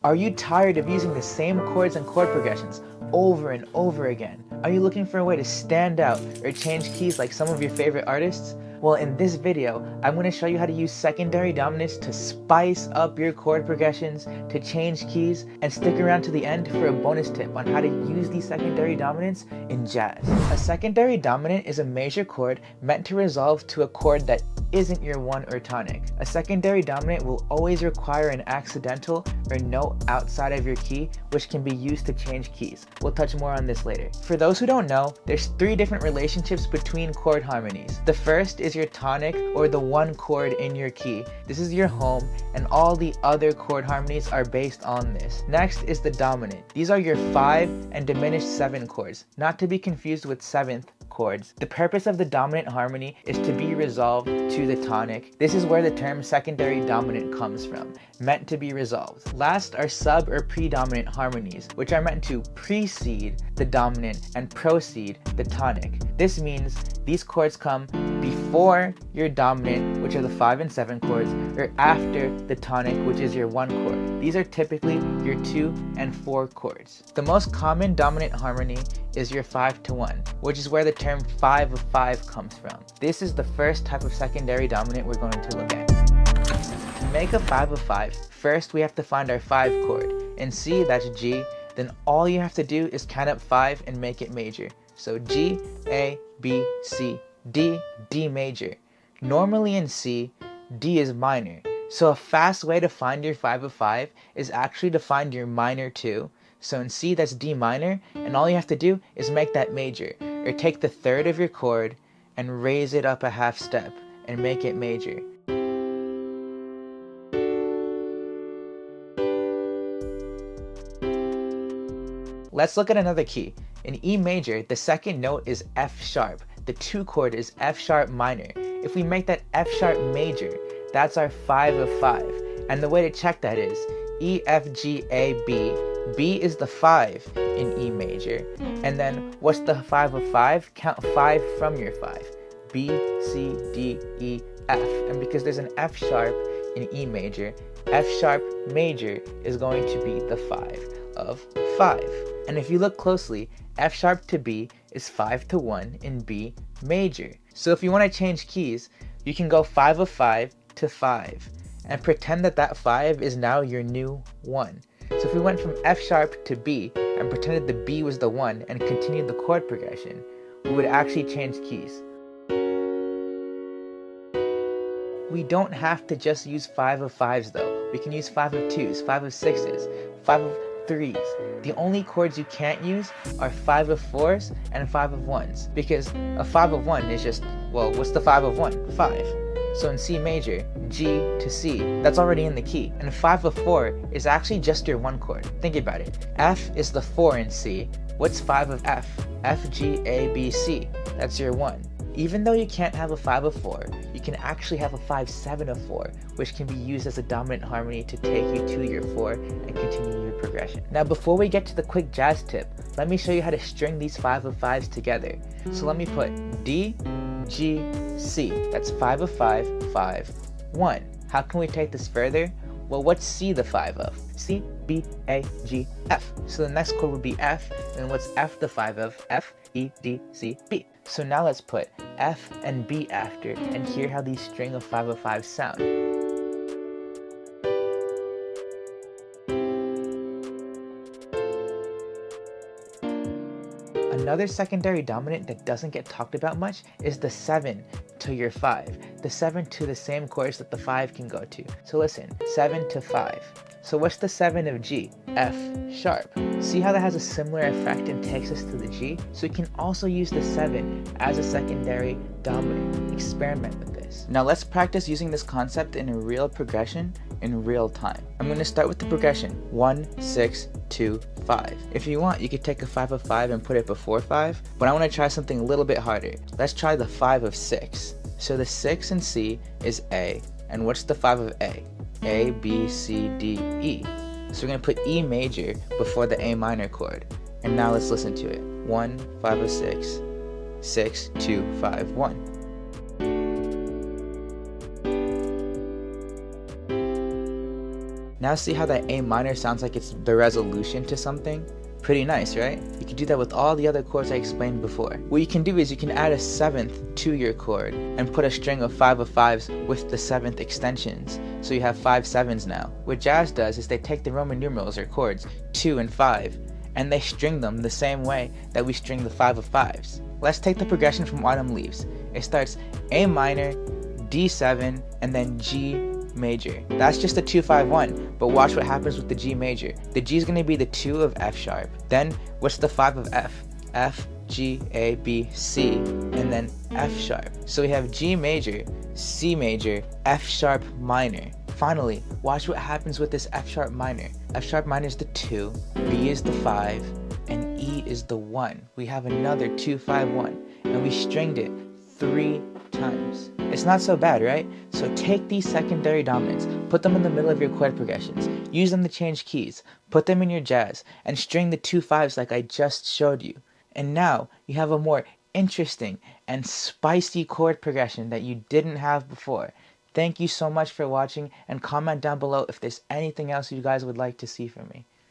Are you tired of using the same chords and chord progressions over and over again? Are you looking for a way to stand out or change keys like some of your favorite artists? Well, in this video, I'm going to show you how to use secondary dominants to spice up your chord progressions, to change keys, and stick around to the end for a bonus tip on how to use these secondary dominants in jazz. A secondary dominant is a major chord meant to resolve to a chord that isn't your one or tonic. A secondary dominant will always require an accidental or note outside of your key, which can be used to change keys. We'll touch more on this later. For those who don't know, there's 3 different relationships between chord harmonies. The first is your tonic, or the one chord in your key. This is your home, and all the other chord harmonies are based on this. Next is the dominant. These are your 5 and diminished 7 chords, not to be confused with 7th chords. The purpose of the dominant harmony is to be resolved to the tonic. This is where the term secondary dominant comes from, meant to be resolved. Last are sub or predominant harmonies, which are meant to precede the dominant and proceed the tonic. This means these chords come before your dominant, which are the 5 and 7 chords, or after the tonic, which is your 1 chord. These are typically your 2 and 4 chords. The most common dominant harmony is your 5-1, which is where the term 5 of 5 comes from. This is the first type of secondary dominant we're going to look at. To make a 5 of 5, first we have to find our 5 chord. In C, that's G. Then all you have to do is count up 5 and make it major. So G, A, B, C, D, D major. Normally in C, D is minor. So a fast way to find your 5 of 5 is actually to find your minor 2. So in C, that's D minor, and all you have to do is make that major, or take the third of your chord and raise it up a half step and make it major. Let's look at another key. In E major, the second note is F sharp. The 2 chord is F sharp minor. If we make that F sharp major, that's our 5 of 5. And the way to check that is E, F, G, A, B. B is the 5 in E major. And then what's the 5 of 5? Count 5 from your 5. B, C, D, E, F. And because there's an F sharp in E major, F sharp major is going to be the 5 of 5. And if you look closely, F sharp to B is 5-1 in B major. So if you want to change keys, you can go 5 of 5 to 5 and pretend that that 5 is now your new 1. So if we went from F sharp to B and pretended the B was the 1 and continued the chord progression, we would actually change keys. We don't have to just use 5 of 5s though. We can use 5 of 2s, 5 of 6s, 5 of 3s. The only chords you can't use are 5 of 4s and 5 of 1s, because a 5 of 1 is just, well, what's the 5 of 1? 5. So in C major, G to C, that's already in the key. And 5 of 4 is actually just your 1 chord. Think about it. F is the 4 in C. What's 5 of F? F, G, A, B, C. That's your 1. Even though you can't have a 5 of 4, you can actually have a 5-7 of 4, which can be used as a dominant harmony to take you to your 4 and continue your progression. Now before we get to the quick jazz tip, let me show you how to string these 5 of 5s together. So let me put D, G, C. That's 5 of 5, 5, 1. How can we take this further? Well, what's C the 5 of? C, B, A, G, F. So the next chord would be F, and what's F the 5 of? F, E, D, C, B. So now let's put F and B after and hear how these string of 5 of 5s sound. Another secondary dominant that doesn't get talked about much is the 7 to your 5. The 7 to the same chords that the 5 can go to. So listen, 7 to 5. So what's the 7 of G? F sharp. See how that has a similar effect and takes us to the G? So we can also use the 7 as a secondary dominant. Experiment with this. Now let's practice using this concept in a real progression in real time. I'm going to start with the progression 1, 6, 2, 5. If you want, you could take a 5 of 5 and put it before 5, but I want to try something a little bit harder. Let's try the 5 of 6. So the 6 in C is A, and what's the 5 of A? A, B, C, D, E. So we're going to put E major before the A minor chord. And now let's listen to it. 1, 5 of 6, 6, 2, 5, 1. Now see how that A minor sounds like it's the resolution to something? Pretty nice, right? You can do that with all the other chords I explained before. What you can do is you can add a 7th to your chord and put a string of 5 of 5s with the 7th extensions. So you have 5 7s now. What jazz does is they take the Roman numerals or chords 2 and 5 and they string them the same way that we string the 5 of 5s. Let's take the progression from Autumn Leaves. It starts A minor, D7, and then G major. That's just a 2-5-1, but watch what happens with the G major. The G is going to be the 2 of F sharp. Then what's the 5 of F? F, G, A, B, C, and then F sharp. So we have G major, C major, F sharp minor. Finally, watch what happens with this F sharp minor. F sharp minor is the 2, B is the 5, and E is the 1. We have another 2-5-1, and we stringed it 3 times. It's not so bad, right? So take these secondary dominants, put them in the middle of your chord progressions, use them to change keys, put them in your jazz, and string the 2 5s like I just showed you. And now you have a more interesting and spicy chord progression that you didn't have before. Thank you so much for watching, and comment down below if there's anything else you guys would like to see from me.